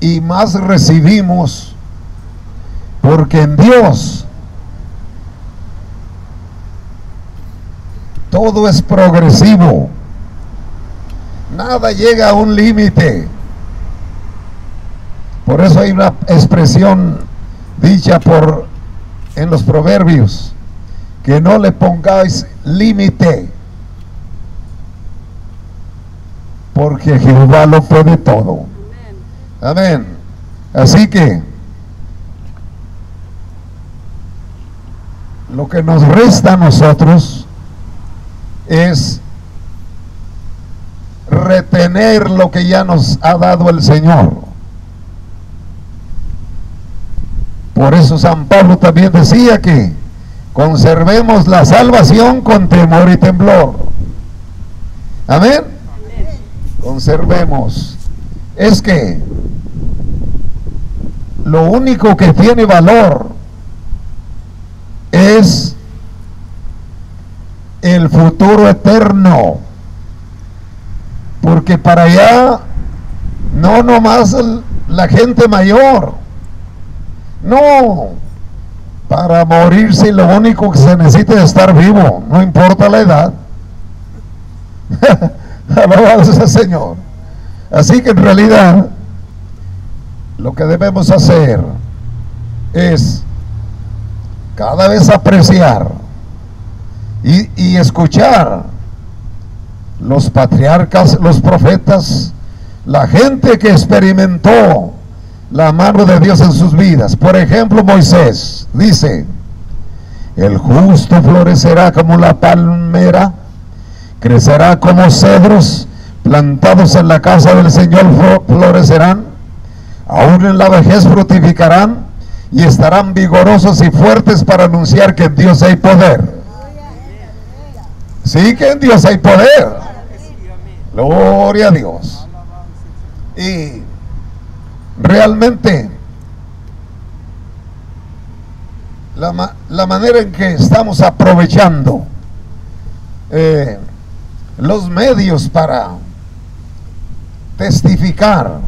y más recibimos, porque en Dios todo es progresivo, nada llega a un límite. Por eso hay una expresión dicha en los proverbios, que no le pongáis límite, porque Jehová lo puede todo. Amén. Así que lo que nos resta a nosotros es retener lo que ya nos ha dado el Señor. Por eso San Pablo también decía que conservemos la salvación con temor y temblor. Amén. Conservemos. Es que lo único que tiene valor es el futuro eterno, porque para allá no nomás la gente mayor, no, para morirse lo único que se necesita es estar vivo, no importa la edad. Alabado al Señor. Así que en realidad lo que debemos hacer es cada vez apreciar y escuchar los patriarcas, los profetas, la gente que experimentó la mano de Dios en sus vidas. Por ejemplo, Moisés dice: el justo florecerá como la palmera, crecerá como cedros plantados en la casa del Señor, florecerán, aún en la vejez fructificarán y estarán vigorosos y fuertes para anunciar que en Dios hay poder. Sí, que en Dios hay poder. Gloria a Dios. Y realmente la manera en que estamos aprovechando los medios para testificar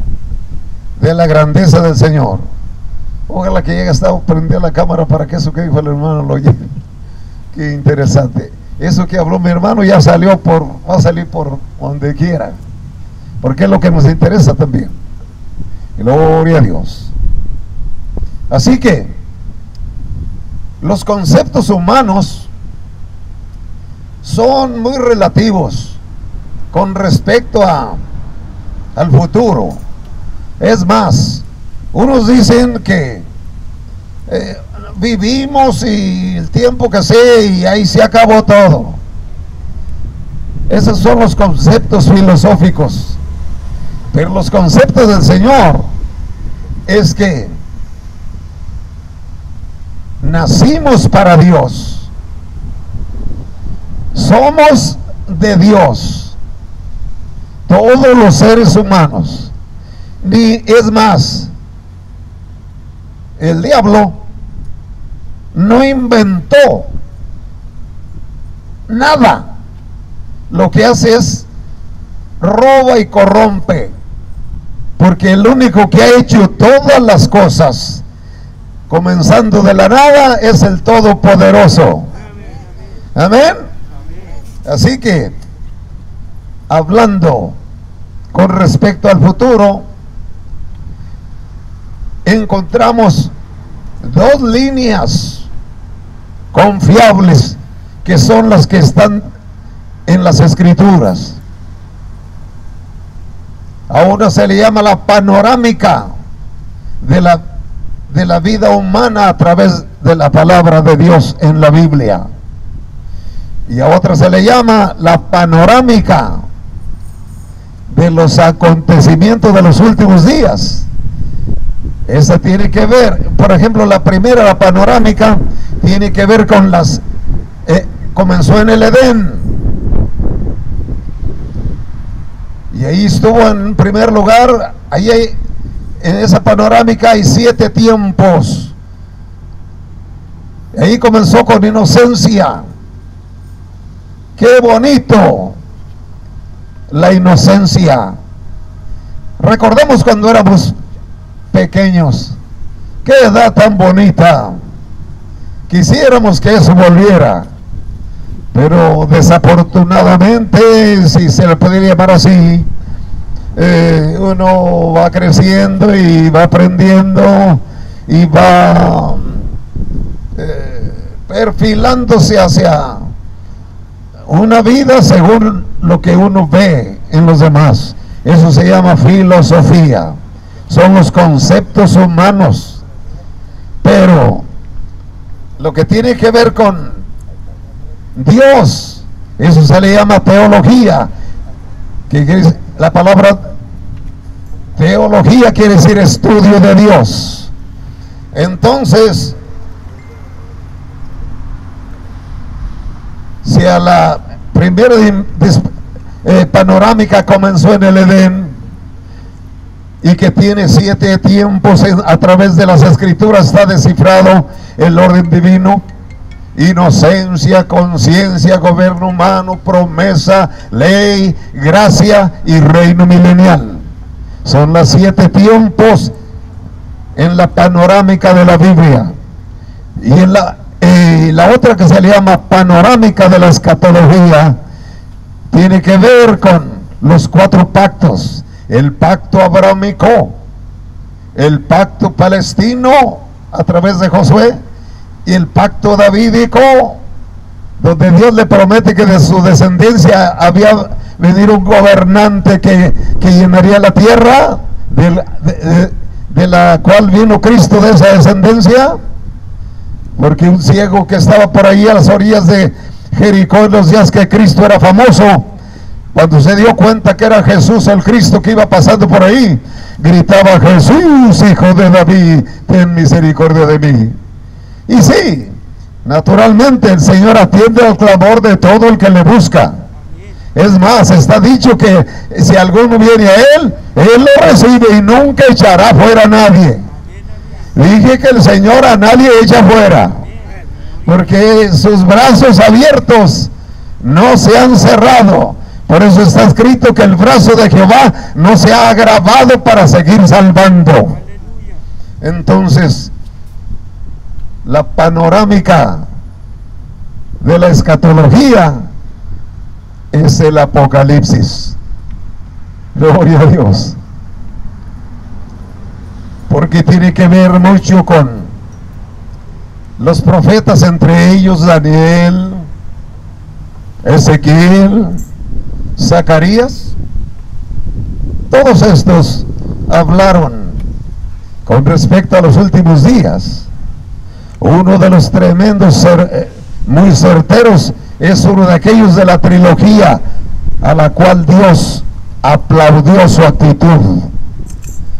de la grandeza del Señor. Ojalá que haya estado prendida la cámara para que eso que dijo el hermano lo oye. Qué interesante. Eso que habló mi hermano ya salió va a salir por donde quiera, porque es lo que nos interesa también. Gloria a Dios. Así que los conceptos humanos son muy relativos con respecto al futuro. Es más, unos dicen que vivimos y el tiempo que sea y ahí se acabó todo. Esos son los conceptos filosóficos. Pero los conceptos del Señor es que nacimos para Dios, somos de Dios, todos los seres humanos. Ni es más, el diablo no inventó nada, lo que hace es roba y corrompe, porque el único que ha hecho todas las cosas comenzando de la nada es el Todopoderoso. Amén. Así que hablando con respecto al futuro, encontramos dos líneas confiables que son las que están en las Escrituras. A una se le llama la panorámica de la vida humana a través de la palabra de Dios en la Biblia, y a otra se le llama la panorámica de los acontecimientos de los últimos días. Esa tiene que ver, por ejemplo, la primera, la panorámica, tiene que ver con comenzó en el Edén, y ahí estuvo en primer lugar. Ahí en esa panorámica hay 7 tiempos. Ahí comenzó con inocencia. ¡Qué bonito! La inocencia. Recordemos cuando éramos pequeños. ¡Qué edad tan bonita! Quisiéramos que eso volviera, pero desafortunadamente, si se le puede llamar así, uno va creciendo y va aprendiendo y va perfilándose hacia una vida según lo que uno ve en los demás. Eso se llama filosofía, son los conceptos humanos. Pero lo que tiene que ver con Dios, eso se le llama teología, que la palabra teología quiere decir estudio de Dios. Entonces, si a la primera panorámica comenzó en el Edén, y que tiene 7 tiempos a través de las escrituras, está descifrado el orden divino: inocencia, conciencia, gobierno humano, promesa, ley, gracia y reino milenial. Son las 7 tiempos en la panorámica de la Biblia. Y en la otra, que se le llama panorámica de la escatología, tiene que ver con los 4 pactos: el pacto abrahámico, el pacto palestino a través de Josué, y el pacto davídico, donde Dios le promete que de su descendencia había venir un gobernante que llenaría la tierra, de la cual vino Cristo, de esa descendencia. Porque un ciego que estaba por ahí a las orillas de Jericó en los días que Cristo era famoso, cuando se dio cuenta que era Jesús el Cristo que iba pasando por ahí, gritaba: Jesús, hijo de David, ten misericordia de mí. Y sí, naturalmente el Señor atiende al clamor de todo el que le busca. Es más, está dicho que si alguno viene a Él, Él lo recibe y nunca echará fuera a nadie. Dije que el Señor a nadie echa fuera, porque sus brazos abiertos no se han cerrado. Por eso está escrito que el brazo de Jehová no se ha agravado para seguir salvando. Entonces, la panorámica de la escatología es el Apocalipsis. Gloria a Dios. Porque tiene que ver mucho con los profetas, entre ellos Daniel, Ezequiel, Zacarías. Todos estos hablaron con respecto a los últimos días. Uno de los tremendos, muy certeros, es uno de aquellos de la trilogía a la cual Dios aplaudió su actitud.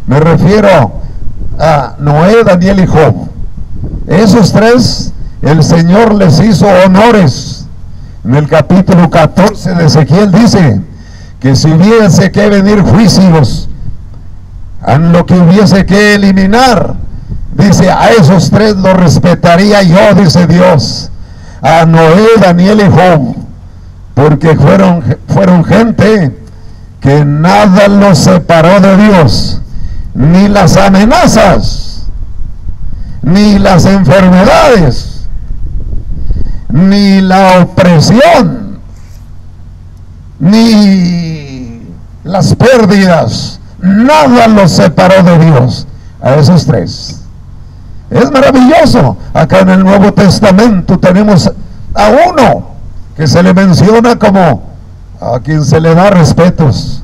Me refiero a Noé, Daniel y Job. Esos 3, el Señor les hizo honores. En el capítulo 14 de Ezequiel dice que si hubiese que venir juicios, en lo que hubiese que eliminar, dice, a esos 3 los respetaría yo, dice Dios, a Noé, Daniel y Job, porque fueron gente que nada los separó de Dios, ni las amenazas, ni las enfermedades, ni la opresión, ni las pérdidas, nada los separó de Dios, a esos 3. Es maravilloso. Acá en el Nuevo Testamento tenemos a uno que se le menciona como a quien se le da respetos.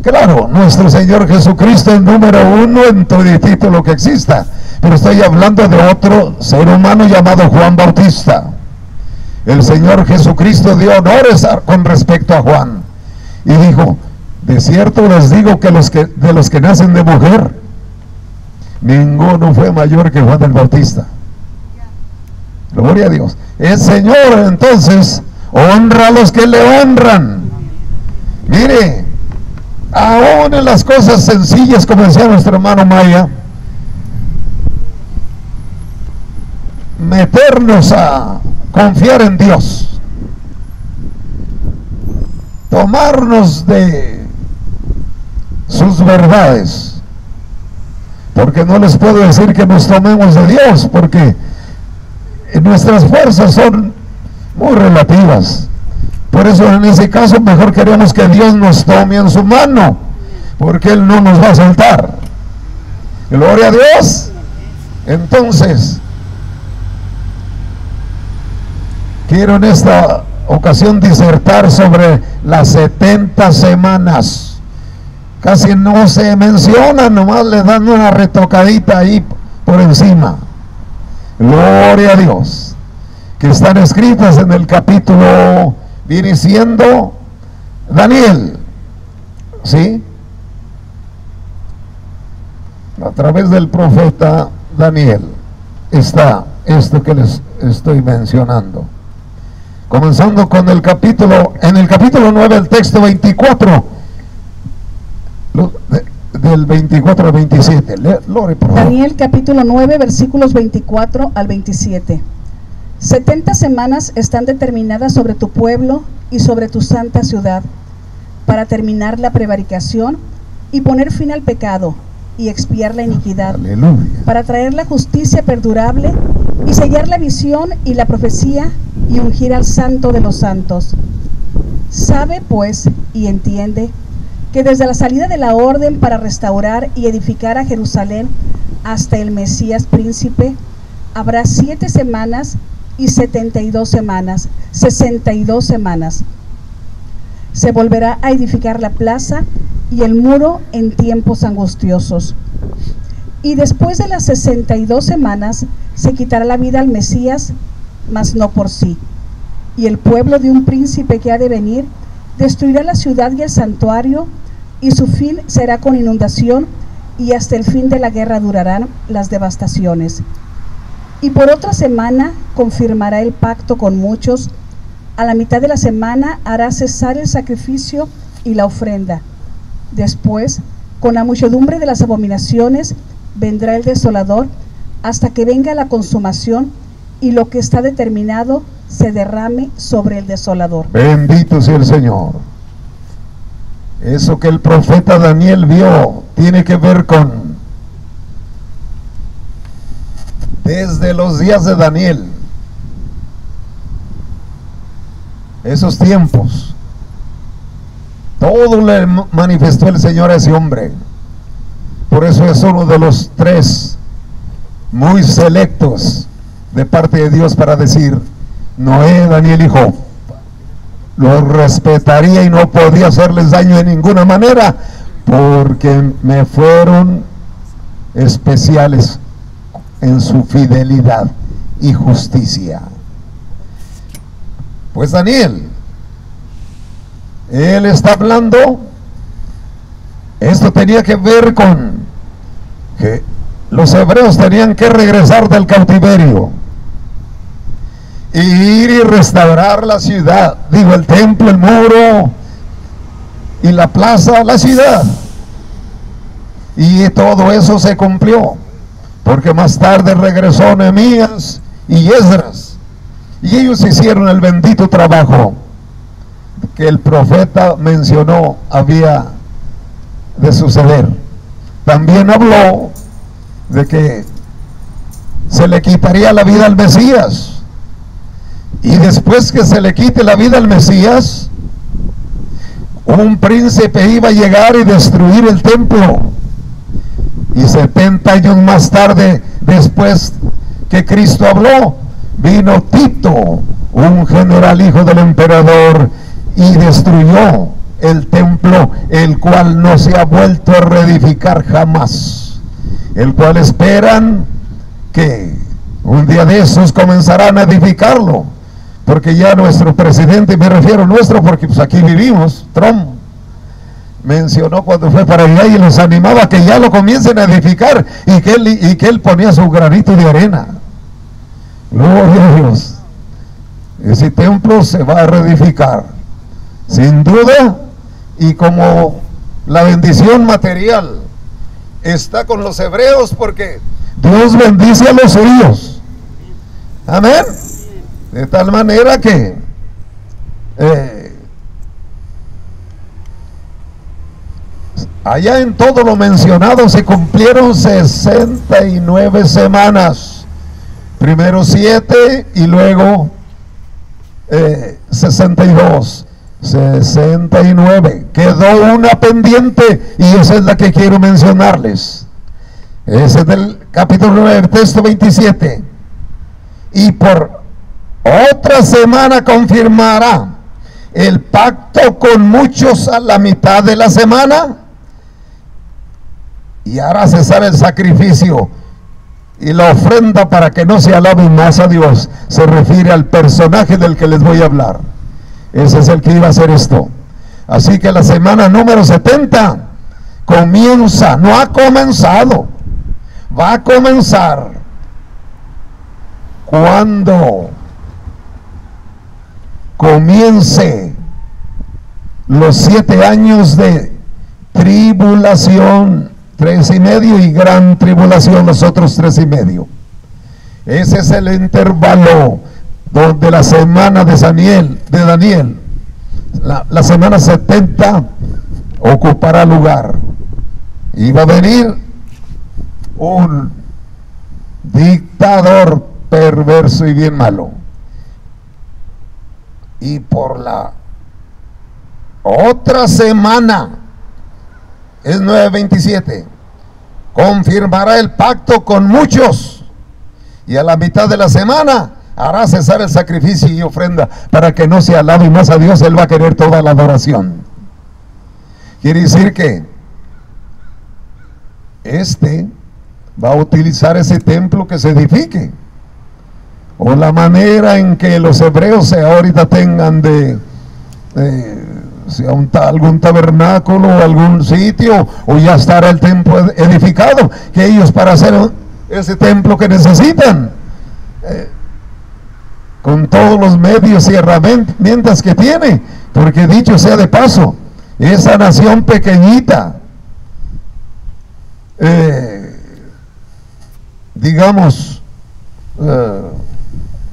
Claro, nuestro Señor Jesucristo es número 1 en todo título que exista, pero estoy hablando de otro ser humano llamado Juan Bautista. El Señor Jesucristo dio honores con respecto a Juan y dijo: de cierto les digo que de los que nacen de mujer, ninguno fue mayor que Juan el Bautista. Gloria a Dios. El Señor entonces honra a los que le honran. Mire, aún en las cosas sencillas, como decía nuestro hermano Maya, meternos a confiar en Dios, tomarnos de sus verdades, porque no les puedo decir que nos tomemos de Dios, porque nuestras fuerzas son muy relativas. Por eso en ese caso mejor queremos que Dios nos tome en su mano, porque Él no nos va a soltar. Gloria a Dios. Entonces, quiero en esta ocasión disertar sobre las 70 semanas. Casi no se menciona, nomás le dan una retocadita ahí por encima. Gloria a Dios. Que están escritas en el capítulo, viene siendo Daniel, ¿sí? A través del profeta Daniel está esto que les estoy mencionando. Comenzando con el capítulo, en el capítulo 9, el texto 24, del 24 al 27. Lore, por favor. Daniel capítulo 9, versículos 24 al 27. 70 semanas están determinadas sobre tu pueblo y sobre tu santa ciudad, para terminar la prevaricación y poner fin al pecado y expiar la iniquidad. Aleluya. Para traer la justicia perdurable y sellar la visión y la profecía y ungir al santo de los santos. Sabe pues y entiende que desde la salida de la orden para restaurar y edificar a Jerusalén hasta el Mesías príncipe, habrá 7 semanas y 72 semanas, 62 semanas. Se volverá a edificar la plaza y el muro en tiempos angustiosos. Y después de las 62 semanas se quitará la vida al Mesías, mas no por sí. Y el pueblo de un príncipe que ha de venir destruirá la ciudad y el santuario, y su fin será con inundación, y hasta el fin de la guerra durarán las devastaciones. Y por otra semana confirmará el pacto con muchos. A la mitad de la semana hará cesar el sacrificio y la ofrenda. Después, con la muchedumbre de las abominaciones, vendrá el desolador, hasta que venga la consumación y lo que está determinado se derrame sobre el desolador. Bendito sea el Señor. Eso que el profeta Daniel vio tiene que ver con, desde los días de Daniel, esos tiempos, todo le manifestó el Señor a ese hombre. Por eso es uno de los 3 muy selectos de parte de Dios para decir: Noé, Daniel y Job. Los respetaría y no podía hacerles daño de ninguna manera, porque me fueron especiales en su fidelidad y justicia. Pues Daniel, él está hablando, esto tenía que ver con que los hebreos tenían que regresar del cautiverio y ir y restaurar la ciudad, digo, el templo, el muro y la plaza, la ciudad. Y todo eso se cumplió, porque más tarde regresó Nehemías y Esdras, y ellos hicieron el bendito trabajo que el profeta mencionó había de suceder. También habló de que se le quitaría la vida al Mesías, y después que se le quite la vida al Mesías, un príncipe iba a llegar y destruir el templo. Y 70 años más tarde, después que Cristo habló, vino Tito, un general hijo del emperador, y destruyó el templo, el cual no se ha vuelto a reedificar jamás, el cual esperan que un día de esos comenzarán a edificarlo, porque ya nuestro presidente, me refiero nuestro porque pues aquí vivimos, Trump mencionó cuando fue para allá y los animaba que ya lo comiencen a edificar, y que él ponía su granito de arena. Gloria a Dios. Ese templo se va a reedificar sin duda, y como la bendición material está con los hebreos, porque Dios bendice a los suyos, amén, de tal manera que allá en todo lo mencionado se cumplieron 69 semanas. Primero 7 y luego 62. 69. Quedó una pendiente y esa es la que quiero mencionarles. Ese es del capítulo 9, texto 27. Y por otra semana confirmará el pacto con muchos a la mitad de la semana y hará cesar el sacrificio y la ofrenda para que no se alaben más a Dios. Se refiere al personaje del que les voy a hablar. Ese es el que iba a hacer esto. Así que la semana número 70 comienza, no ha comenzado, va a comenzar cuando comience los 7 años de tribulación, 3,5, y gran tribulación, los otros 3,5. Ese es el intervalo donde la semana de Daniel, la semana 70 ocupará lugar. Y va a venir un dictador perverso y bien malo. Y por la otra semana, es 9:27, confirmará el pacto con muchos, y a la mitad de la semana hará cesar el sacrificio y ofrenda para que no se alabe más a Dios. Él va a querer toda la adoración. Quiere decir que va a utilizar ese templo que se edifique, o la manera en que los hebreos ahorita tengan algún tabernáculo o algún sitio, o ya estará el templo edificado, que ellos para hacer ese templo que necesitan, con todos los medios y herramientas que tiene, porque dicho sea de paso, esa nación pequeñita, digamos,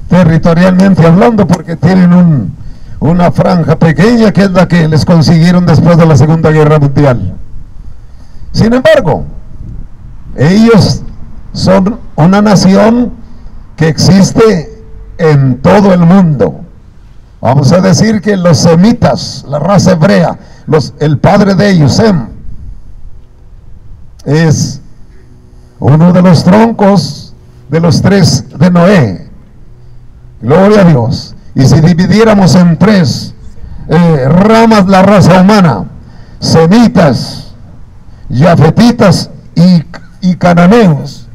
territorialmente hablando, porque tienen una franja pequeña que es la que les consiguieron después de la Segunda Guerra Mundial. Sin embargo, ellos son una nación que existe en todo el mundo. Vamos a decir que los semitas, la raza hebrea, el padre de ellos, Sem, es uno de los troncos de los 3 de Noé. Gloria a Dios. Y si dividiéramos en 3 ramas la raza humana, semitas, yafetitas y cananeos,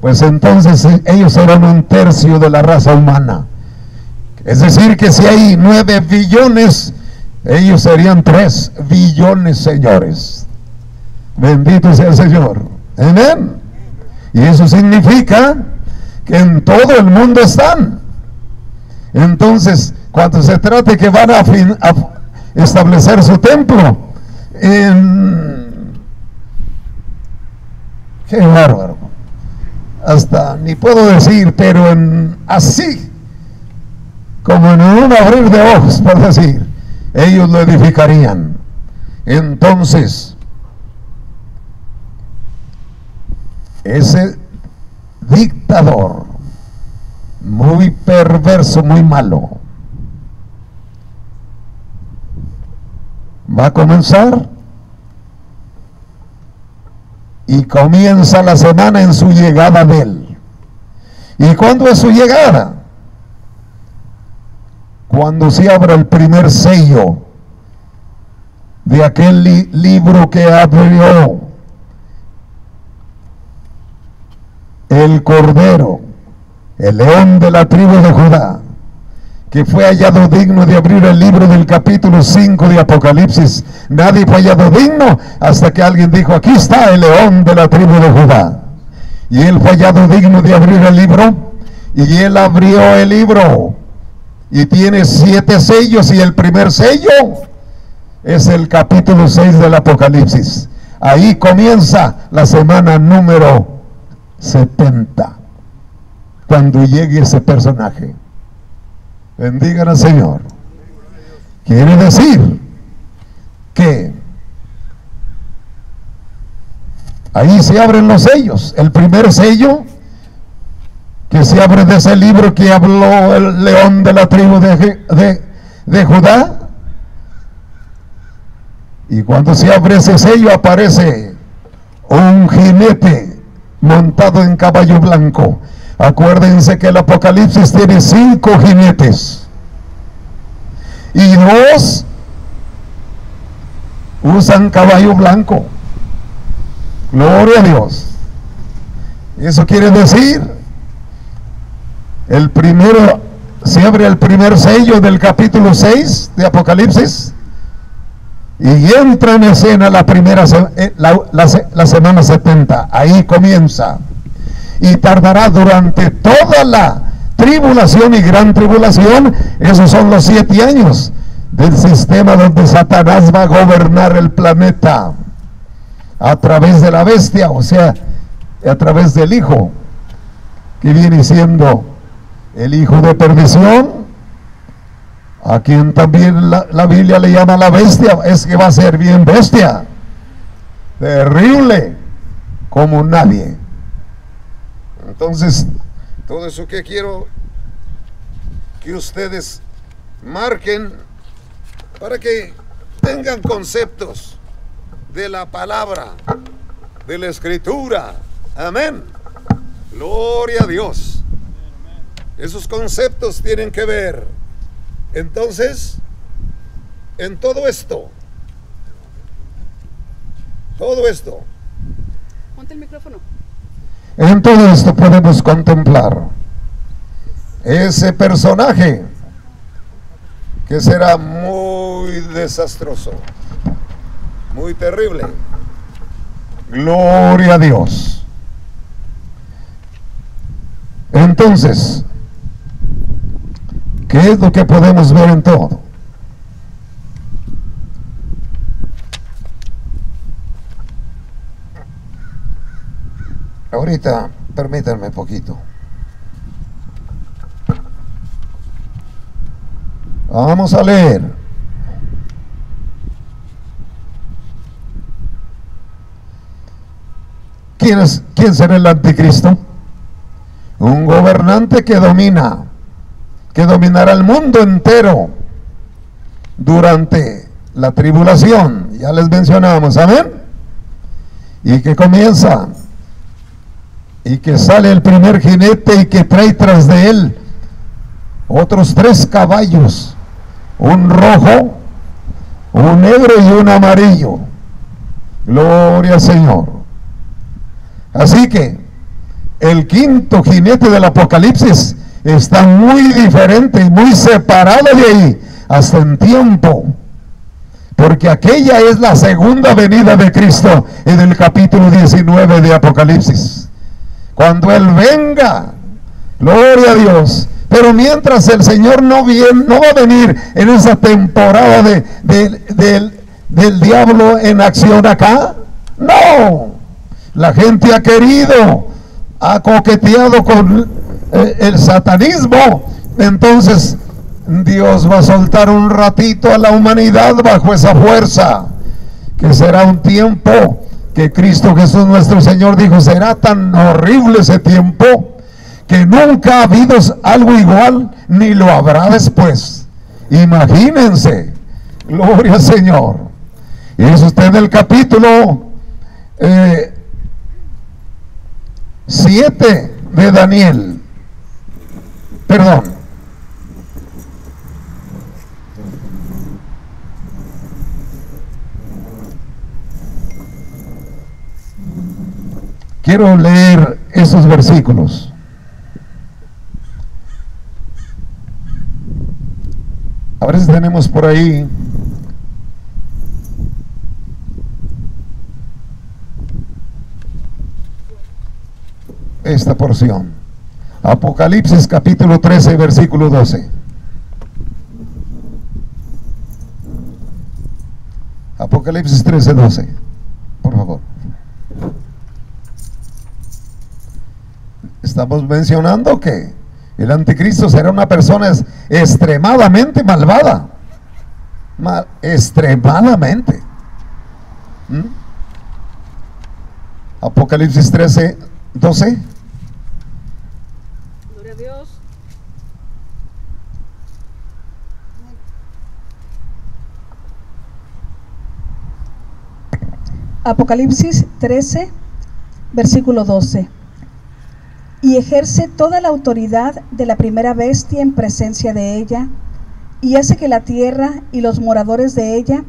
pues entonces ellos eran 1/3 de la raza humana. Es decir, que si hay 9 billones, ellos serían 3 billones, señores. Bendito sea el Señor. Amén. Y eso significa que en todo el mundo están. Entonces, cuando se trate que van a establecer su templo, qué bárbaro, hasta ni puedo decir, pero así como en un abrir de ojos, por decir, ellos lo edificarían. Entonces, ese dictador muy perverso, muy malo, va a comenzar, y comienza la semana en su llegada de él. ¿Y cuándo es su llegada? Cuando se abra el primer sello de aquel libro que abrió el Cordero, el león de la tribu de Judá, que fue hallado digno de abrir el libro del capítulo 5 de Apocalipsis. Nadie fue hallado digno hasta que alguien dijo: aquí está el león de la tribu de Judá. Y él fue hallado digno de abrir el libro, y él abrió el libro, y tiene 7 sellos, y el primer sello es el capítulo 6 del Apocalipsis. Ahí comienza la semana número 70, cuando llegue ese personaje. Bendigan al Señor. Quiere decir que ahí se abren los sellos. El primer sello que se abre de ese libro que habló el león de la tribu de Judá. Y cuando se abre ese sello aparece un jinete montado en caballo blanco. Acuérdense que el Apocalipsis tiene 5 jinetes y 2 usan caballo blanco. Gloria a Dios. Eso quiere decir, se abre el primer sello del capítulo 6 de Apocalipsis y entra en escena la semana 70. Ahí comienza y tardará durante toda la tribulación y gran tribulación. Esos son los 7 años del sistema donde Satanás va a gobernar el planeta a través de la bestia, o sea, a través del hijo, que viene siendo el hijo de perdición, a quien también la Biblia le llama la bestia. Es que va a ser bien bestia, terrible como nadie. Entonces, todo eso que quiero que ustedes marquen para que tengan conceptos de la palabra, de la escritura. Amén. Gloria a Dios. Esos conceptos tienen que ver. Entonces, en todo esto, ponte el micrófono. En todo esto podemos contemplar ese personaje que será muy desastroso, muy terrible. Gloria a Dios. Entonces, ¿qué es lo que podemos ver en todo? Ahorita, permítanme un poquito. Vamos a leer. ¿Quién será el anticristo? Un gobernante que dominará el mundo entero durante la tribulación. Ya les mencionamos, amén. Y que comienza, y que sale el primer jinete y que trae tras de él otros 3 caballos, un rojo, un negro y un amarillo. Gloria al Señor. Así que el quinto jinete del Apocalipsis está muy diferente y muy separado de ahí hasta en tiempo, porque aquella es la segunda venida de Cristo en el capítulo 19 de Apocalipsis, cuando Él venga. Gloria a Dios. Pero mientras el Señor no va a venir en esa temporada del diablo en acción acá. No, la gente ha coqueteado con el satanismo. Entonces Dios va a soltar un ratito a la humanidad bajo esa fuerza, que será un tiempo que Cristo Jesús nuestro Señor dijo: será tan horrible ese tiempo que nunca ha habido algo igual, ni lo habrá después. Imagínense. Gloria al Señor. Y es usted el capítulo 7 de Daniel. Perdón. Quiero leer esos versículos. A ver si tenemos por ahí esta porción. Apocalipsis capítulo 13, versículo 12. Apocalipsis 13, 12. Por favor. Estamos mencionando que el anticristo será una persona extremadamente malvada. Extremadamente. Apocalipsis 13, 12. Gloria a Dios. Apocalipsis 13, versículo 12. Y ejerce toda la autoridad de la primera bestia en presencia de ella, y hace que la tierra y los moradores de ella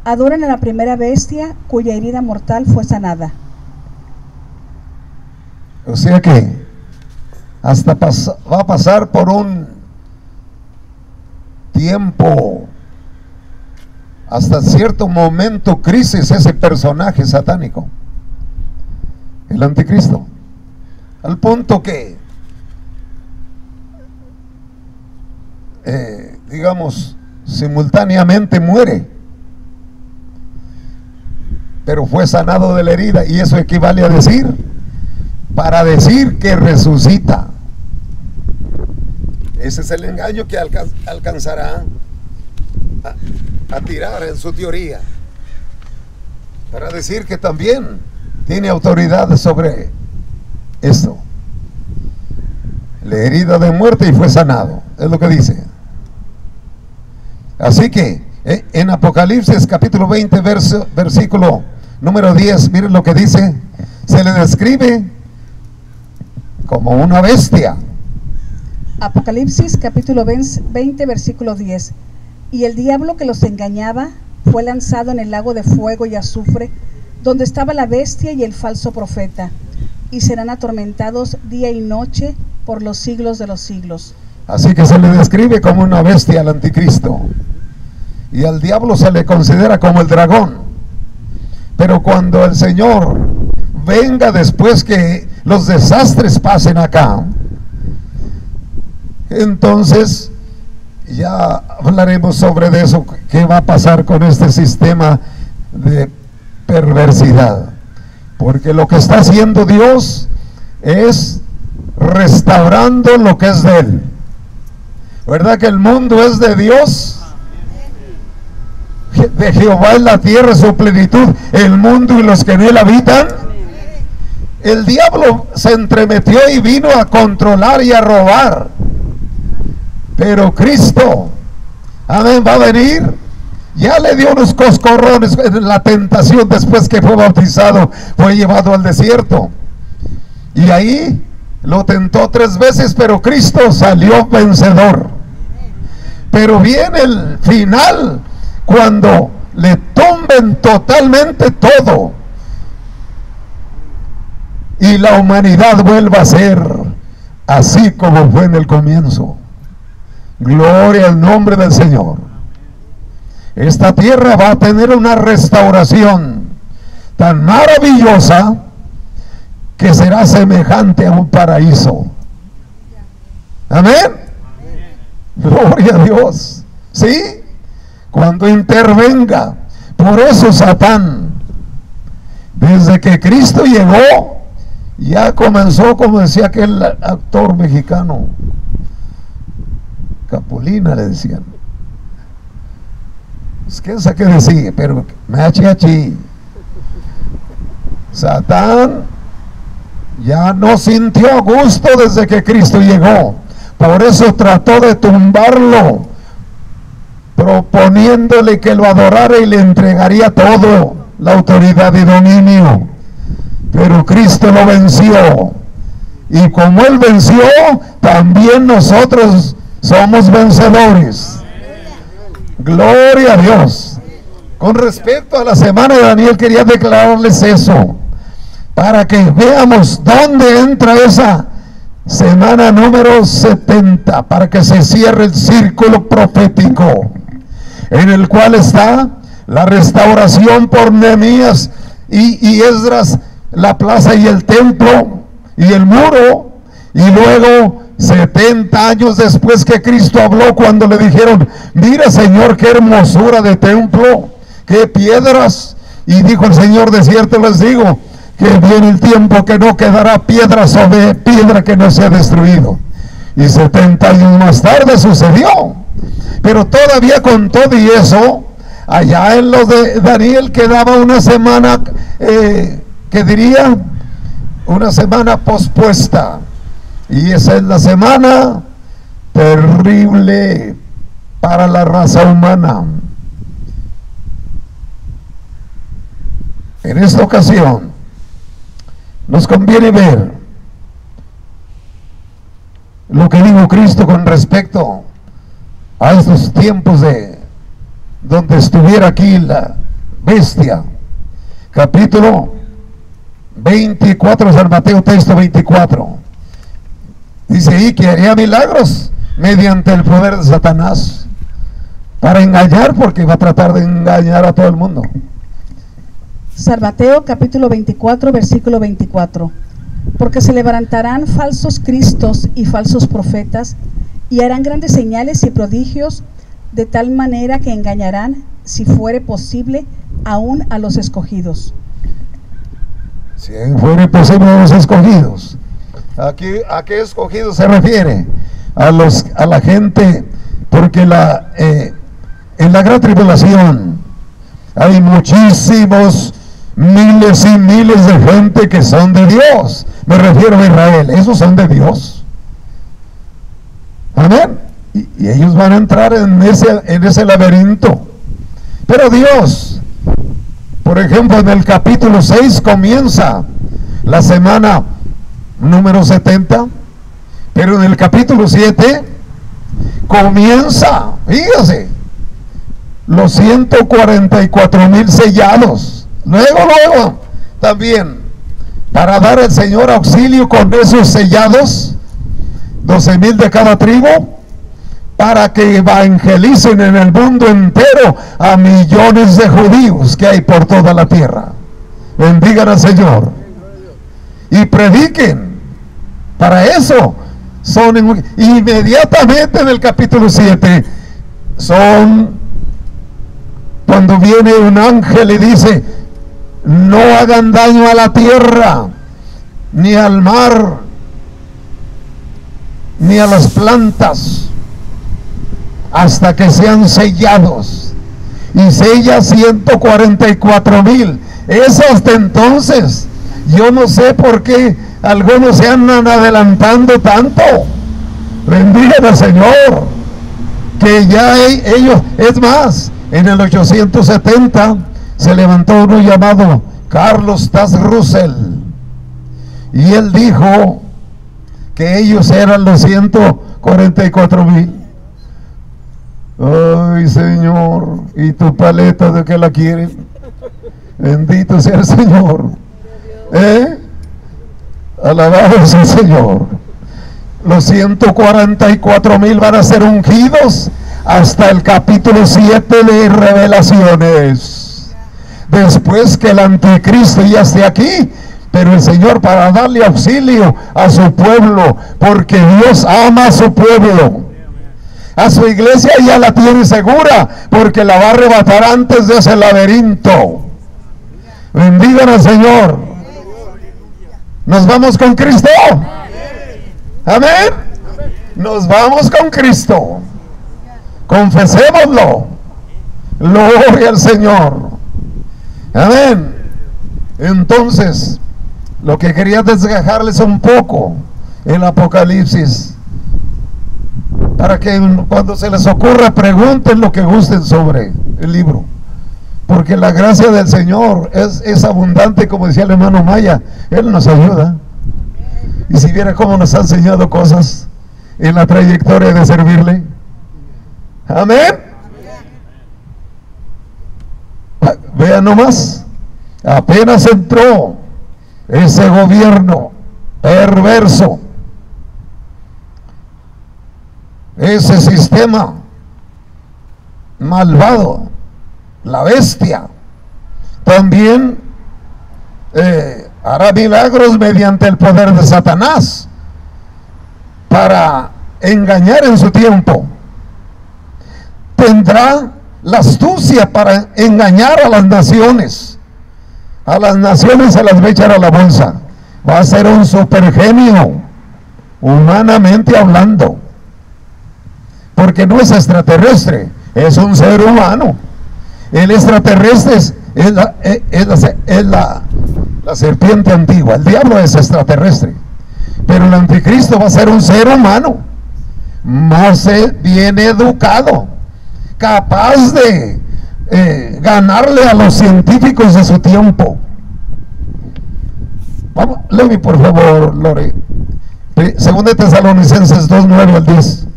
adoren a la primera bestia cuya herida mortal fue sanada. O sea que hasta va a pasar por un tiempo, hasta cierto momento, crisis ese personaje satánico, el anticristo, al punto que digamos simultáneamente muere, pero fue sanado de la herida, y eso equivale a decir, para decir que resucita. Ese es el engaño que alcanzará a tirar en su teoría, para decir que también tiene autoridad sobre esto. La herida de muerte y fue sanado, es lo que dice. Así que en Apocalipsis capítulo 20 versículo número 10, miren lo que dice. Se le describe como una bestia. Apocalipsis capítulo 20 versículo 10. Y el diablo que los engañaba fue lanzado en el lago de fuego y azufre, donde estaba la bestia y el falso profeta, y serán atormentados día y noche por los siglos de los siglos. Así que se le describe como una bestia al anticristo, y al diablo se le considera como el dragón. Pero cuando el Señor venga, después que los desastres pasen acá, entonces ya hablaremos sobre eso, qué va a pasar con este sistema de perversidad, porque lo que está haciendo Dios es restaurando lo que es de Él. ¿Verdad que el mundo es de Dios? De Jehová es la tierra, su plenitud, el mundo y los que en él habitan. El diablo se entremetió y vino a controlar y a robar, pero Cristo, amén, va a venir. Ya le dio unos coscorrones en la tentación después que fue bautizado, fue llevado al desierto, y ahí lo tentó 3 veces, pero Cristo salió vencedor. Pero viene el final, cuando le tumben totalmente todo y la humanidad vuelva a ser así como fue en el comienzo. Gloria al nombre del Señor. Esta tierra va a tener una restauración tan maravillosa que será semejante a un paraíso. Amén. Gloria a Dios. ¿Sí? Cuando intervenga. Por eso Satán, desde que Cristo llegó, ya comenzó, como decía aquel actor mexicano, Capulina le decían. Es que esa que decía, pero machiachi. Satán ya no sintió a gusto desde que Cristo llegó. Por eso trató de tumbarlo, proponiéndole que lo adorara y le entregaría todo, la autoridad y dominio. Pero Cristo lo venció, y como Él venció, también nosotros somos vencedores. Gloria a Dios. Con respecto a la semana de Daniel, quería declararles eso, para que veamos dónde entra esa semana número 70, para que se cierre el círculo profético, en el cual está la restauración por Nehemías y Esdras, la plaza y el templo y el muro, y luego 70 años después que Cristo habló, cuando le dijeron: mira, Señor, qué hermosura de templo, qué piedras, y dijo el Señor: de cierto les digo que viene el tiempo que no quedará piedra sobre piedra que no sea destruido. Y 70 años más tarde sucedió. Pero todavía con todo y eso, allá en lo de Daniel quedaba una semana, que diría una semana pospuesta, y esa es la semana terrible para la raza humana. En esta ocasión nos conviene ver lo que dijo Cristo con respecto a estos tiempos de donde estuviera aquí la bestia. Capítulo 24, San Mateo, texto 24. Dice ahí que haría milagros mediante el poder de Satanás para engañar, porque va a tratar de engañar a todo el mundo. San Mateo capítulo 24, versículo 24. Porque se levantarán falsos cristos y falsos profetas, y harán grandes señales y prodigios, de tal manera que engañarán, si fuere posible, aún a los escogidos. Si fuere posible a los escogidos. Aquí, ¿a qué escogidos se refiere? A la gente, porque en la gran tribulación hay muchísimos miles y miles de gente que son de Dios. Me refiero a Israel, esos son de Dios. Amén. Y ellos van a entrar en ese laberinto. Pero Dios, por ejemplo, en el capítulo 6 comienza la semana número 70, pero en el capítulo 7 comienza, fíjese, los 144,000 sellados. Luego también, para dar el Señor auxilio con esos sellados, 12,000 de cada tribu, para que evangelicen en el mundo entero a millones de judíos que hay por toda la tierra. Bendigan al Señor y prediquen. Para eso son inmediatamente en el capítulo 7, son cuando viene un ángel y dice: no hagan daño a la tierra, ni al mar, ni a las plantas, hasta que sean sellados. Y sella 144,000. Es hasta entonces. Yo no sé por qué algunos se andan adelantando tanto. Bendigan al Señor, que ya ellos, es más, en el 870 se levantó uno llamado Carlos Tass Russell, y él dijo que ellos eran los 144,000. Ay, Señor, ¿y tu paleta de qué la quieren? Bendito sea el Señor. Alabado sea el Señor. Los 144,000 van a ser ungidos hasta el capítulo 7 de Revelaciones. Después que el anticristo ya esté aquí, pero el Señor, para darle auxilio a su pueblo, porque Dios ama a su pueblo, a su iglesia ya la tiene segura, porque la va a arrebatar antes de ese laberinto. Bendigan al Señor. Nos vamos con Cristo. Amén. Nos vamos con Cristo. Confesémoslo. Gloria al Señor. Amén. Entonces, lo que quería desgajarles un poco, el Apocalipsis, para que cuando se les ocurra pregunten lo que gusten sobre el libro, porque la gracia del Señor es abundante, como decía el hermano Maya. Él nos ayuda, y si viera cómo nos ha enseñado cosas en la trayectoria de servirle. Amén. Vean nomás, apenas entró ese gobierno perverso, ese sistema malvado, la bestia, también hará milagros mediante el poder de Satanás para engañar en su tiempo. Tendrá la astucia para engañar a las naciones. A las naciones se las va a echar a la bolsa. Va a ser un supergenio, humanamente hablando, porque no es extraterrestre, es un ser humano. El extraterrestre es la serpiente antigua. El diablo es extraterrestre, pero el anticristo va a ser un ser humano, más bien educado, capaz de ganarle a los científicos de su tiempo. Vamos, léeme por favor, Lore. Segunda de Tesalonicenses 2, 9 al 10.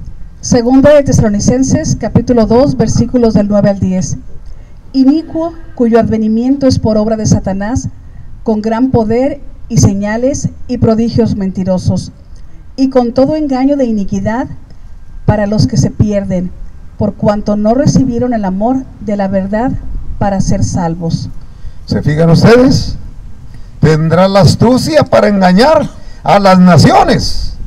Segunda de Tesalonicenses, capítulo 2, versículos del 9 al 10. Inicuo, cuyo advenimiento es por obra de Satanás, con gran poder y señales y prodigios mentirosos, y con todo engaño de iniquidad para los que se pierden, por cuanto no recibieron el amor de la verdad para ser salvos. ¿Se fijan ustedes? Tendrá la astucia para engañar a las naciones.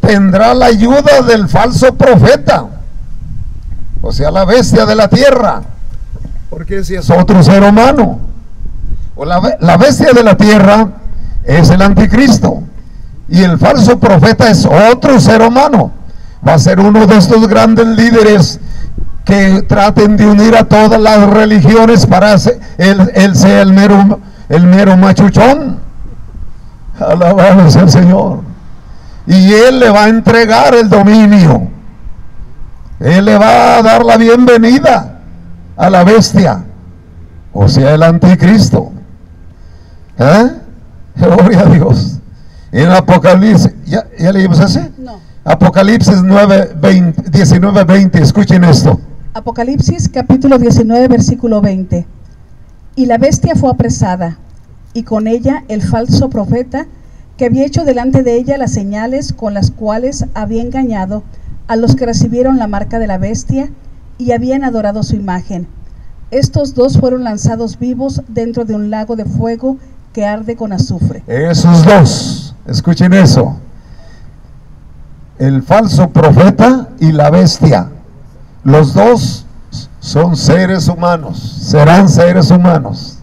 Tendrá la ayuda del falso profeta, o sea, la bestia de la tierra, porque ese es otro ser humano. O la bestia de la tierra es el anticristo, y el falso profeta es otro ser humano. Va a ser uno de estos grandes líderes que traten de unir a todas las religiones para él sea el mero machuchón. Alabado sea el Señor. Y él le va a entregar el dominio. Él le va a dar la bienvenida a la bestia, o sea, el anticristo. Gloria a Dios. En Apocalipsis, ¿ya leímos ese? No. Apocalipsis 19, 20, escuchen esto. Apocalipsis capítulo 19, versículo 20. Y la bestia fue apresada, y con ella el falso profeta, que había hecho delante de ella las señales con las cuales había engañado a los que recibieron la marca de la bestia y habían adorado su imagen. Estos dos fueron lanzados vivos dentro de un lago de fuego que arde con azufre. Esos dos, escuchen eso. El falso profeta y la bestia, los dos son seres humanos, serán seres humanos.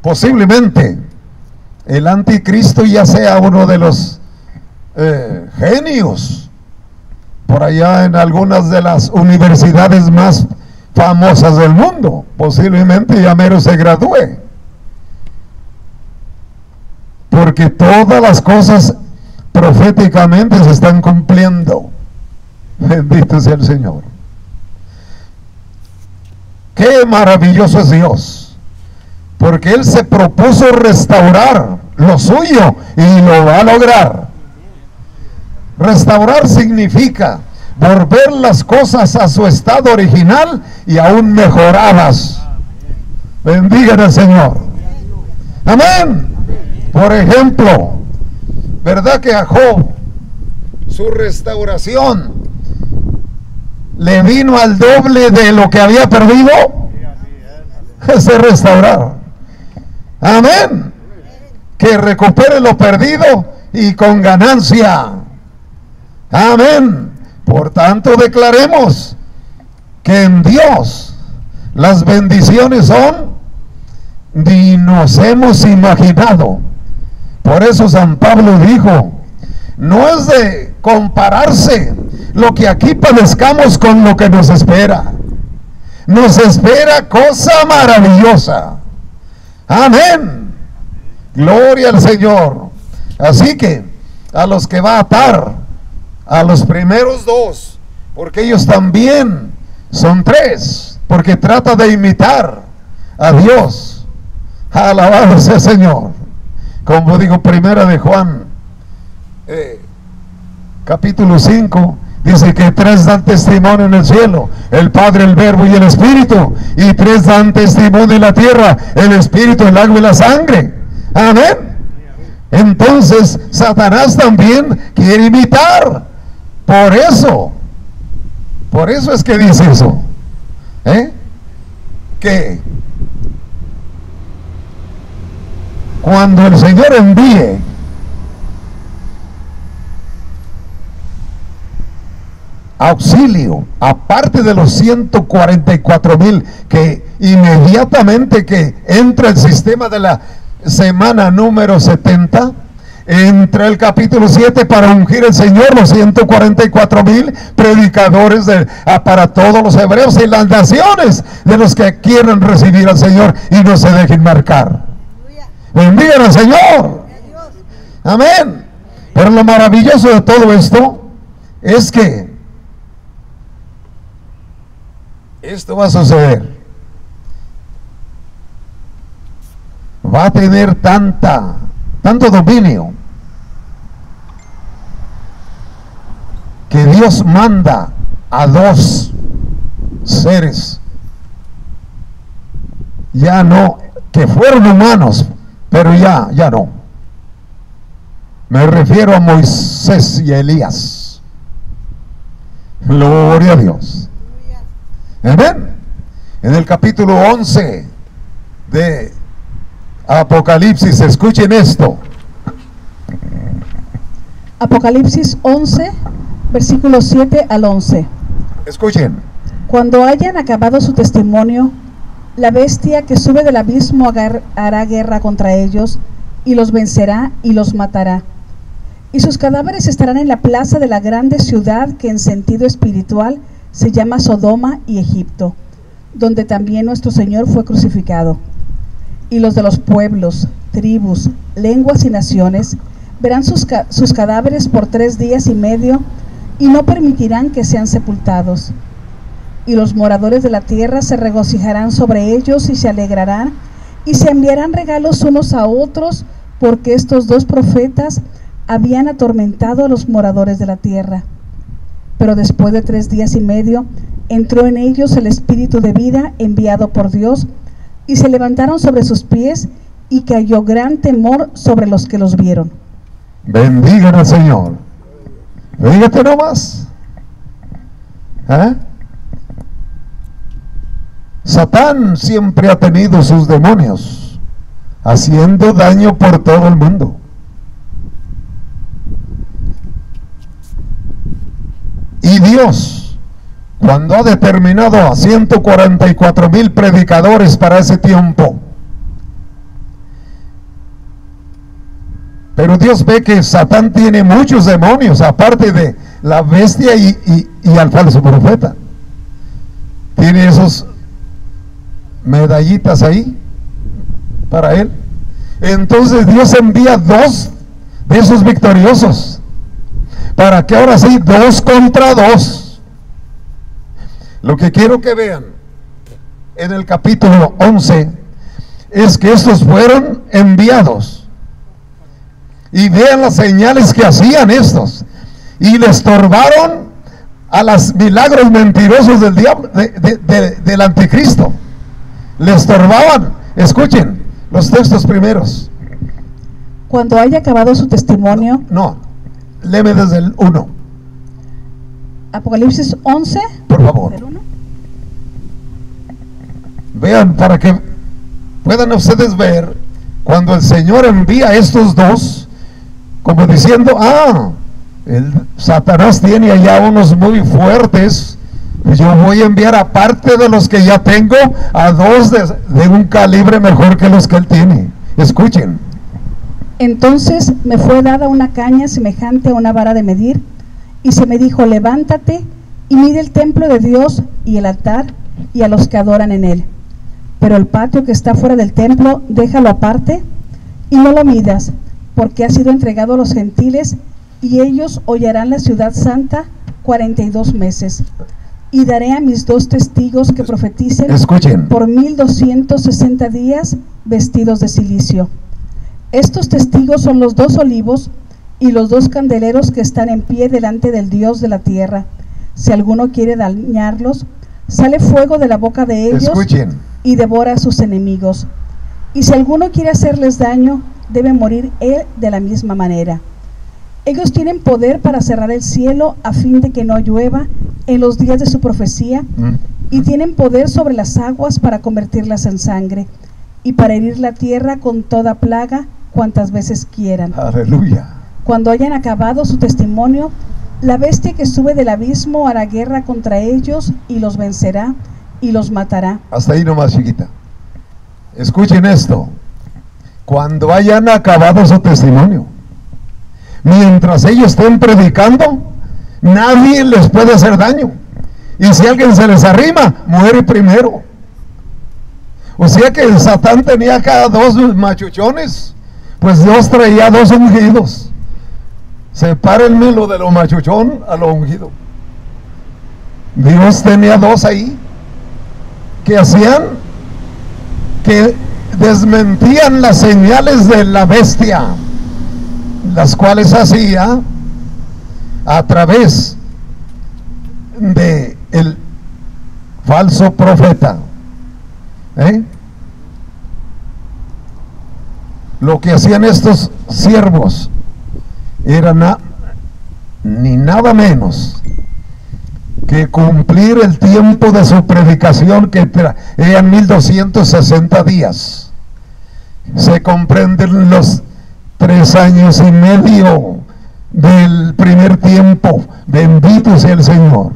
Posiblemente el anticristo ya sea uno de los genios por allá en algunas de las universidades más famosas del mundo. Posiblemente ya mero se gradúe, porque todas las cosas proféticamente se están cumpliendo. Bendito sea el Señor. Qué maravilloso es Dios, porque Él se propuso restaurar lo suyo y lo va a lograr. Restaurar significa volver las cosas a su estado original y aún mejoradas. Bendigan al Señor. Amén. Por ejemplo, ¿verdad que a Job su restauración le vino al doble de lo que había perdido? Se restaurar. Amén. Que recupere lo perdido y con ganancia. Amén. Por tanto, declaremos que en Dios las bendiciones son ni nos hemos imaginado. Por eso San Pablo dijo, no es de compararse lo que aquí padezcamos con lo que nos espera. Nos espera cosa maravillosa. Amén. Gloria al Señor. Así que a los que va a atar, a los primeros dos, porque ellos también son tres, porque trata de imitar a Dios. Alabado sea el Señor. Como digo, primera de Juan capítulo 5, dice que tres dan testimonio en el cielo, el Padre, el Verbo y el Espíritu, y tres dan testimonio en la tierra, el Espíritu, el agua y la sangre. Amén. Entonces Satanás también quiere imitar. Por eso es que dice eso, que cuando el Señor envíe auxilio, aparte de los 144,000 que inmediatamente que entra el sistema de la semana número 70, Entra el capítulo 7 para ungir el Señor los 144,000 predicadores para todos los hebreos y las naciones de los que quieran recibir al Señor y no se dejen marcar. Bendigan al Señor. Amén. Pero lo maravilloso de todo esto es que esto va a suceder. Va a tener tanto dominio que Dios manda a dos seres, ya no, que fueron humanos, pero ya no. Me refiero a Moisés y a Elías. Gloria a Dios. Amén. En el capítulo 11 de Apocalipsis, escuchen esto. Apocalipsis 11, versículos 7 al 11. Escuchen. Cuando hayan acabado su testimonio, la bestia que sube del abismo hará guerra contra ellos, y los vencerá y los matará. Y sus cadáveres estarán en la plaza de la grande ciudad que en sentido espiritual se llama Sodoma y Egipto, donde también nuestro Señor fue crucificado. Y los de los pueblos, tribus, lenguas y naciones verán sus cadáveres por 3 días y medio y no permitirán que sean sepultados. Y los moradores de la tierra se regocijarán sobre ellos y se alegrarán y se enviarán regalos unos a otros, porque estos 2 profetas habían atormentado a los moradores de la tierra. Pero después de 3 días y medio entró en ellos el espíritu de vida enviado por Dios, y se levantaron sobre sus pies, y cayó gran temor sobre los que los vieron. Bendigan al Señor. Fíjate nomás. Satán siempre ha tenido sus demonios haciendo daño por todo el mundo. Y Dios, cuando ha determinado a 144,000 predicadores para ese tiempo, pero Dios ve que Satán tiene muchos demonios, aparte de la bestia y al falso profeta. Tiene esos medallitas ahí para él. Entonces Dios envía 2 de esos victoriosos, para que ahora sí, 2 contra 2. Lo que quiero que vean en el capítulo 11 es que estos fueron enviados, y vean las señales que hacían estos, y le estorbaron a los milagros mentirosos del diablo, del anticristo. Le estorbaban. Escuchen los textos primeros. Cuando haya acabado su testimonio. No, léeme desde el 1. Apocalipsis 11. Por favor. Vean, para que puedan ustedes ver cuando el Señor envía a estos 2, como diciendo, el Satanás tiene allá unos muy fuertes, yo voy a enviar, aparte de los que ya tengo, a 2 de un calibre mejor que los que él tiene. Escuchen. Entonces me fue dada una caña semejante a una vara de medir, y se me dijo, levántate y mide el templo de Dios y el altar y a los que adoran en él. Pero el patio que está fuera del templo, déjalo aparte y no lo midas, porque ha sido entregado a los gentiles, y ellos hollarán la ciudad santa 42 meses. Y daré a mis 2 testigos que profeticen. Escuchen. Por 1260 días vestidos de silicio. Estos testigos son los 2 olivos y los 2 candeleros que están en pie delante del Dios de la tierra. Si alguno quiere dañarlos, sale fuego de la boca de ellos. Escuchen. Y devora a sus enemigos. Y si alguno quiere hacerles daño, debe morir él de la misma manera. Ellos tienen poder para cerrar el cielo a fin de que no llueva en los días de su profecía, y tienen poder sobre las aguas para convertirlas en sangre, y para herir la tierra con toda plaga cuantas veces quieran. Aleluya. Cuando hayan acabado su testimonio, la bestia que sube del abismo hará guerra contra ellos y los vencerá y los matará. Hasta ahí nomás, chiquita. Escuchen esto. Cuando hayan acabado su testimonio, mientras ellos estén predicando, nadie les puede hacer daño. Y si alguien se les arrima, muere primero. O sea que Satán tenía cada dos machuchones, pues Dios traía dos ungidos. Sepárenme lo de lo machuchón a lo ungido. Dios tenía dos ahí que hacían, que desmentían las señales de la bestia, las cuales hacía a través de el falso profeta. Lo que hacían estos siervos era ni nada menos que cumplir el tiempo de su predicación, que eran 1260 días. Se comprenden los 3 años y medio del primer tiempo. Bendito sea el Señor.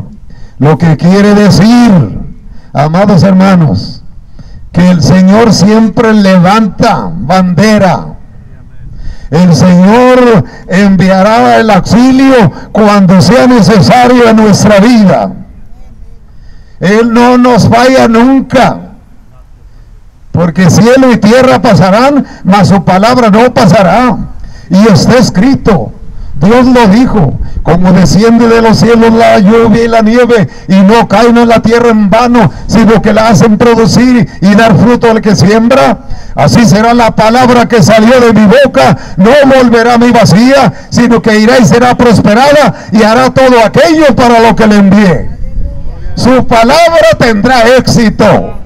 Lo que quiere decir, amados hermanos, que el Señor siempre levanta bandera. El Señor enviará el auxilio cuando sea necesario en nuestra vida. Él no nos falla nunca, porque cielo y tierra pasarán, mas su palabra no pasará. Y está escrito, Dios lo dijo, como desciende de los cielos la lluvia y la nieve, y no caen en la tierra en vano, sino que la hacen producir y dar fruto al que siembra, así será la palabra que salió de mi boca, no volverá a mí vacía, sino que irá y será prosperada, y hará todo aquello para lo que le envié. Su palabra tendrá éxito.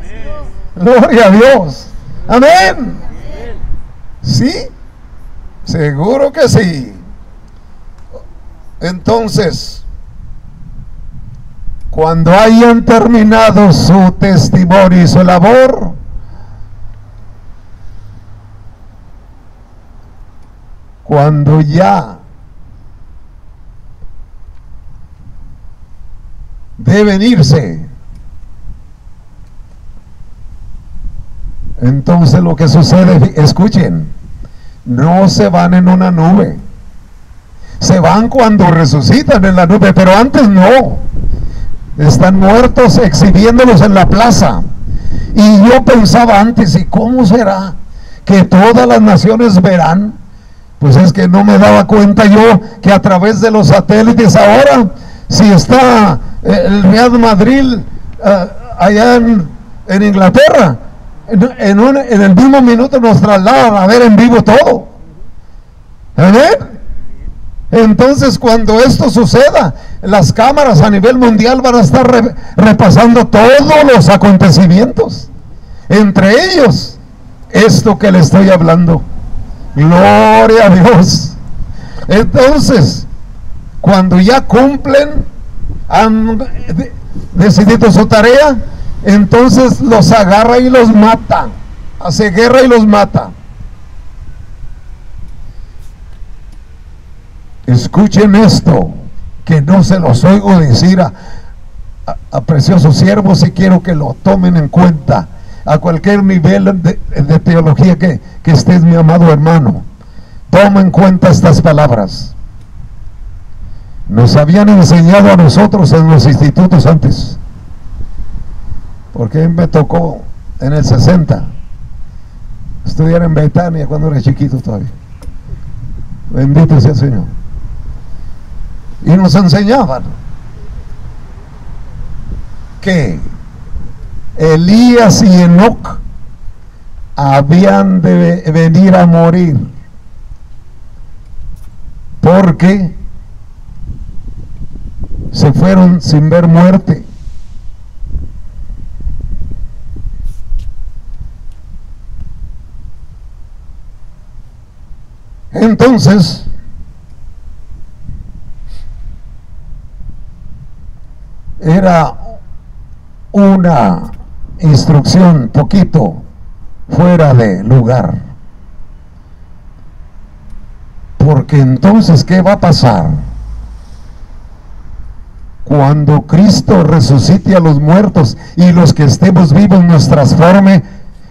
Gloria a Dios. Amén. ¿Sí? Seguro que sí. Entonces, cuando hayan terminado su testimonio y su labor, cuando ya deben irse, entonces lo que sucede, escuchen, no se van en una nube. Se van cuando resucitan en la nube, pero antes no. Están muertos exhibiéndolos en la plaza. Y yo pensaba antes, ¿y cómo será que todas las naciones verán? Pues es que no me daba cuenta yo que a través de los satélites ahora, si está el Real Madrid allá en Inglaterra, en el mismo minuto nos trasladan a ver en vivo todo. ¿Amén? Entonces, cuando esto suceda, las cámaras a nivel mundial van a estar repasando todos los acontecimientos, entre ellos esto que le estoy hablando. Gloria a Dios. Entonces, cuando ya cumplen, han decidido su tarea, entonces los agarra y los mata, hace guerra y los mata. Escuchen esto, que no se los oigo decir a preciosos siervos, y quiero que lo tomen en cuenta a cualquier nivel de teología que estés, mi amado hermano. Toma en cuenta estas palabras. Nos habían enseñado a nosotros en los institutos antes, porque me tocó en el 60 estudiar en Betania cuando era chiquito todavía. Bendito sea el Señor. Y nos enseñaban que Elías y Enoc habían de venir a morir, porque se fueron sin ver muerte. Entonces, era una instrucción poquito fuera de lugar, porque entonces, ¿qué va a pasar? Cuando Cristo resucite a los muertos y los que estemos vivos nos transforme,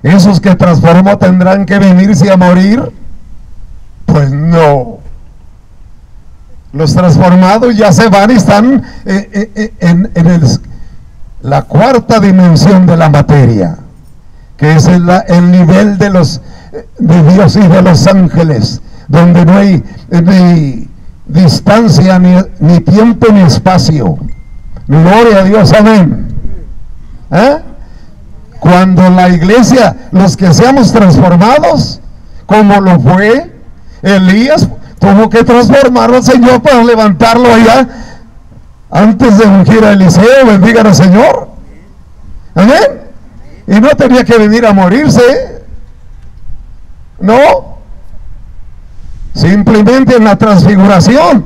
¿esos que transformó tendrán que venirse a morir? Pues no. Los transformados ya se van y están en la cuarta dimensión de la materia, que es el nivel de Dios y de los ángeles, donde no hay ni distancia, ni tiempo, ni espacio. Gloria a Dios, amén. Cuando la iglesia, los que seamos transformados, como lo fue Elías, tuvo que transformarlo al Señor para levantarlo allá antes de ungir a Eliseo. Bendigan al Señor, amén. Y no tenía que venir a morirse, no, simplemente en la transfiguración,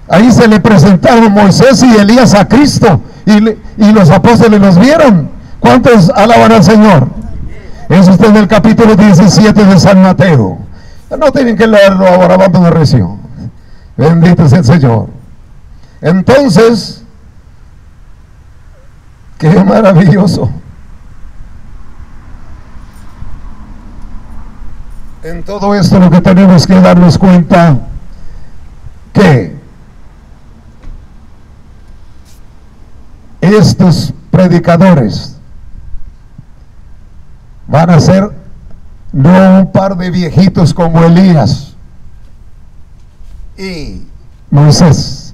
ahí se le presentaron Moisés y Elías a Cristo, y los apóstoles los vieron. ¿Cuántos alaban al Señor? Eso está en el capítulo 17 de San Mateo. No tienen que leerlo ahora, vamos a recio. Bendito sea el Señor. Entonces, qué maravilloso. En todo esto lo que tenemos que darnos cuenta, que estos predicadores van a ser no un par de viejitos como Elías y Moisés,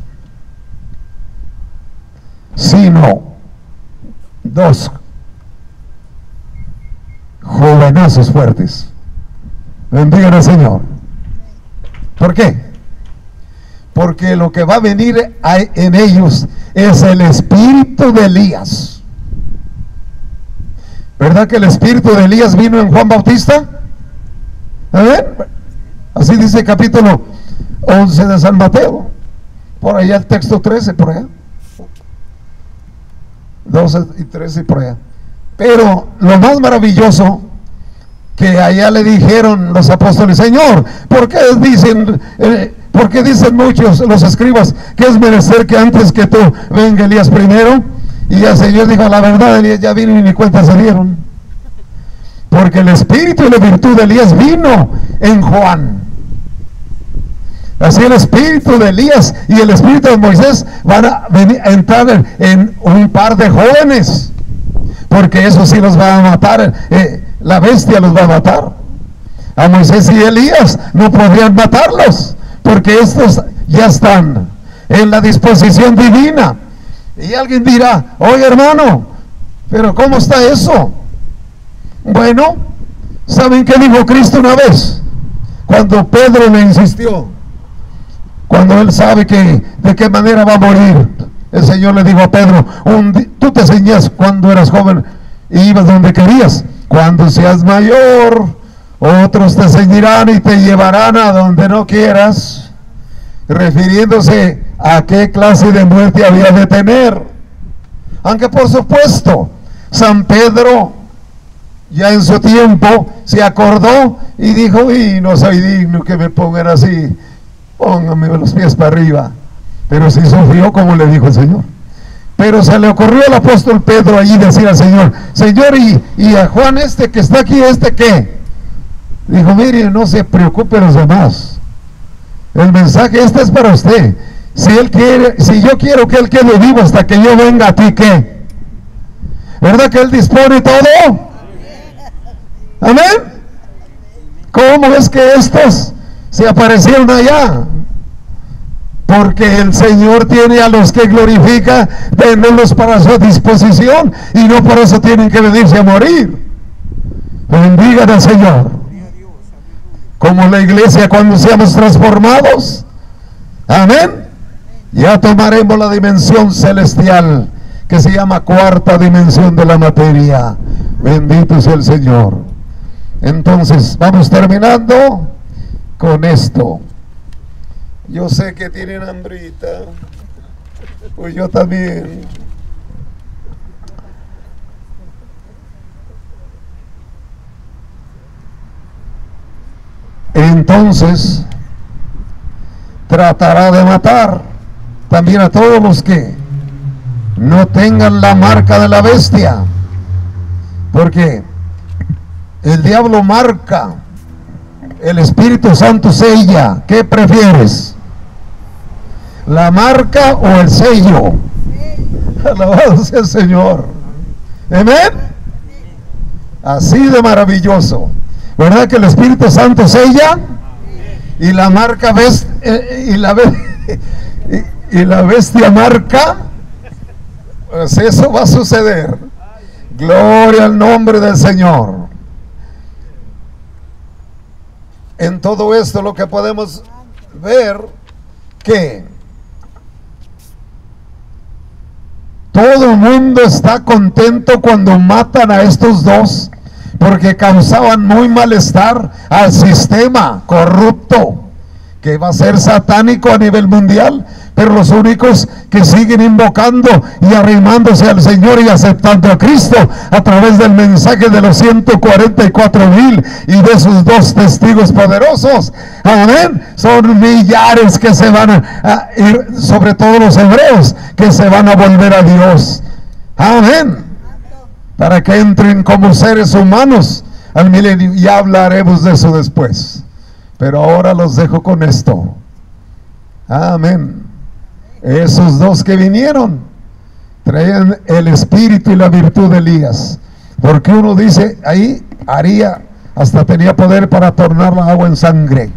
sino dos jovenazos fuertes. Bendigan al Señor. ¿Por qué? Porque lo que va a venir en ellos es el espíritu de Elías. ¿Verdad que el espíritu de Elías vino en Juan Bautista? A ver, así dice el capítulo 11 de San Mateo. Por allá el texto 13, por allá 12 y 13 por allá. Pero lo más maravilloso, que allá le dijeron los apóstoles: Señor, ¿por qué dicen muchos los escribas que es menester que antes que tú venga Elías primero? Y el Señor dijo: la verdad, Elías ya vino y ni cuenta se dieron. Porque el espíritu y la virtud de Elías vino en Juan. Así el espíritu de Elías y el espíritu de Moisés van a entrar en un par de jóvenes, porque eso sí los va a matar. La bestia los va a matar. A Moisés y Elías no podrían matarlos, porque estos ya están en la disposición divina. Y alguien dirá: oye, hermano, pero ¿cómo está eso? Bueno, ¿saben qué dijo Cristo una vez? Cuando Pedro le insistió, cuando él sabe que de qué manera va a morir, el Señor le dijo a Pedro: tú te ceñías cuando eras joven y ibas donde querías. Cuando seas mayor, otros te ceñirán y te llevarán a donde no quieras, refiriéndose a qué clase de muerte había de tener. Aunque por supuesto San Pedro ya en su tiempo se acordó y dijo: y no soy digno que me pongan así, pónganme los pies para arriba. Pero sí sufrió como le dijo el Señor. Pero se le ocurrió al apóstol Pedro allí decir al Señor: Señor, y a Juan que está aquí, ¿qué? Dijo: mire, no se preocupe los demás, el mensaje es para usted. Si yo quiero que él quede vivo hasta que yo venga, ¿a ti qué? ¿Verdad que él dispone todo? Amén. ¿Cómo es que estos se aparecieron allá? Porque el Señor tiene a los que glorifica, tenerlos para su disposición, y no por eso tienen que venirse a morir. Bendigan al Señor. Como la iglesia, cuando seamos transformados, amén, ya tomaremos la dimensión celestial, que se llama cuarta dimensión de la materia. Bendito sea el Señor. Entonces vamos terminando con esto. Yo sé que tienen hambrita, pues yo también. Entonces tratará de matar también a todos los que no tengan la marca de la bestia, porque el diablo marca, el Espíritu Santo sella. ¿Qué prefieres? la marca o el sello. Alabado sea el Señor. Amén. Así de maravilloso, ¿verdad? Que el Espíritu Santo sella y la marca y la bestia marca. Pues eso va a suceder. Gloria al nombre del Señor. En todo esto lo que podemos ver que todo el mundo está contento cuando matan a estos dos, porque causaban muy malestar al sistema corrupto que va a ser satánico a nivel mundial. Pero los únicos que siguen invocando y arrimándose al Señor y aceptando a Cristo a través del mensaje de los 144,000 y de sus dos testigos poderosos, amén, son millares que se van a ir, sobre todo los hebreos, que se van a volver a Dios, amén, para que entren como seres humanos al milenio. Ya hablaremos de eso después, pero ahora los dejo con esto, amén. Esos dos que vinieron traían el espíritu y la virtud de Elías, porque uno dice ahí hasta tenía poder para tornar la agua en sangre,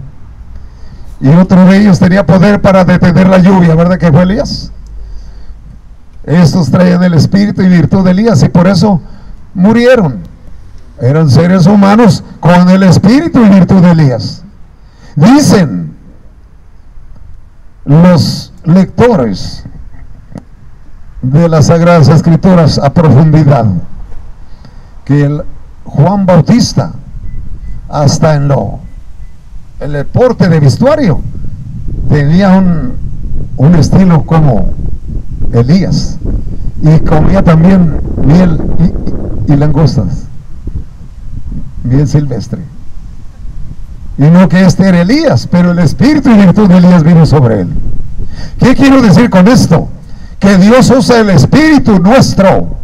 y otro de ellos tenía poder para detener la lluvia, ¿verdad que fue Elías? Estos traían el espíritu y virtud de Elías y por eso murieron. Eran seres humanos con el espíritu y virtud de Elías. Dicen los lectores de las Sagradas Escrituras a profundidad que el Juan Bautista, hasta en el porte de vestuario, tenía un estilo como Elías, y comía también miel y langostas, miel silvestre. Y no que este era Elías, pero el espíritu y virtud de Elías vino sobre él. ¿Qué quiero decir con esto? Que Dios usa el espíritu nuestro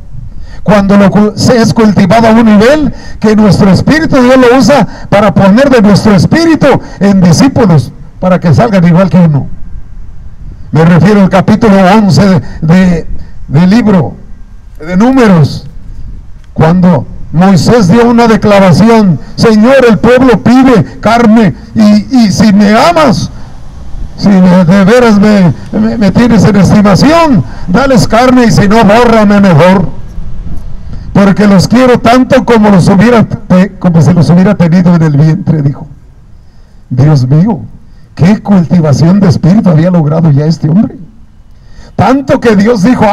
cuando se es cultivado a un nivel que nuestro espíritu Dios lo usa para poner de nuestro espíritu en discípulos para que salgan igual que uno. Me refiero al capítulo 11 del libro de Números, cuando Moisés dio una declaración: Señor, el pueblo pide carne, y si me amas, si de veras me tienes en estimación, dales carne, y si no, bórrame mejor, porque los quiero tanto como si los hubiera tenido en el vientre, dijo. Dios mío, qué cultivación de espíritu había logrado ya este hombre, tanto que Dios dijo,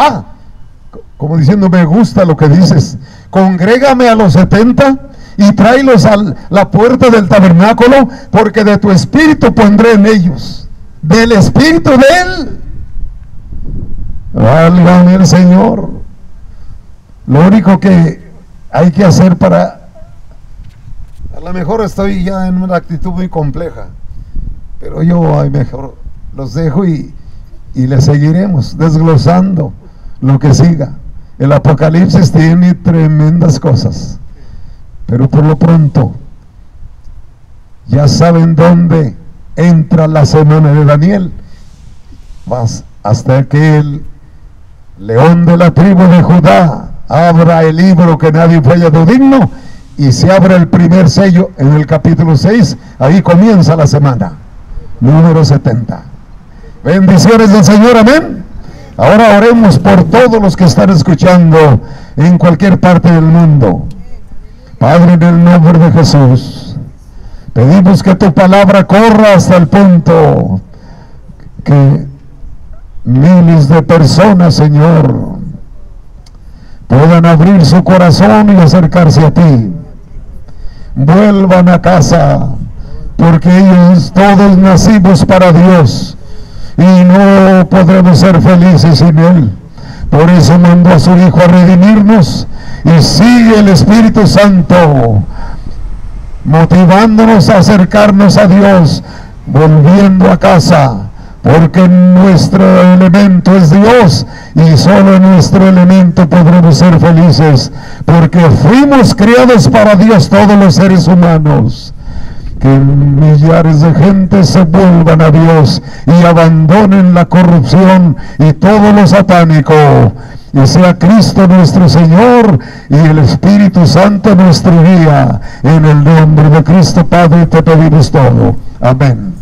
como diciendo, me gusta lo que dices, congrégame a los 70 y tráelos a la puerta del tabernáculo, porque de tu espíritu pondré en ellos, del espíritu de él. Válgame el Señor. Lo único que hay que hacer a lo mejor estoy ya en una actitud muy compleja, pero yo mejor los dejo y les seguiremos desglosando lo que siga. El Apocalipsis tiene tremendas cosas, pero por lo pronto ya saben dónde entra la semana de Daniel. Vas hasta que el león de la tribu de Judá abra el libro que nadie fue hallado digno, y se abre el primer sello en el capítulo 6. Ahí comienza la semana número 70. Bendiciones del Señor, amén. Ahora oremos por todos los que están escuchando en cualquier parte del mundo. Padre, en el nombre de Jesús, pedimos que tu palabra corra hasta el punto que miles de personas, Señor, puedan abrir su corazón y acercarse a ti. Vuelvan a casa, porque ellos todos nacimos para Dios y no podremos ser felices sin Él. Por eso mandó a su Hijo a redimirnos, y sigue el Espíritu Santo motivándonos a acercarnos a Dios, volviendo a casa, porque nuestro elemento es Dios, y solo en nuestro elemento podremos ser felices, porque fuimos criados para Dios todos los seres humanos. que millares de gente se vuelvan a Dios y abandonen la corrupción y todo lo satánico, y sea Cristo nuestro Señor y el Espíritu Santo nuestro guía. En el nombre de Cristo Padre te pedimos todo. Amén.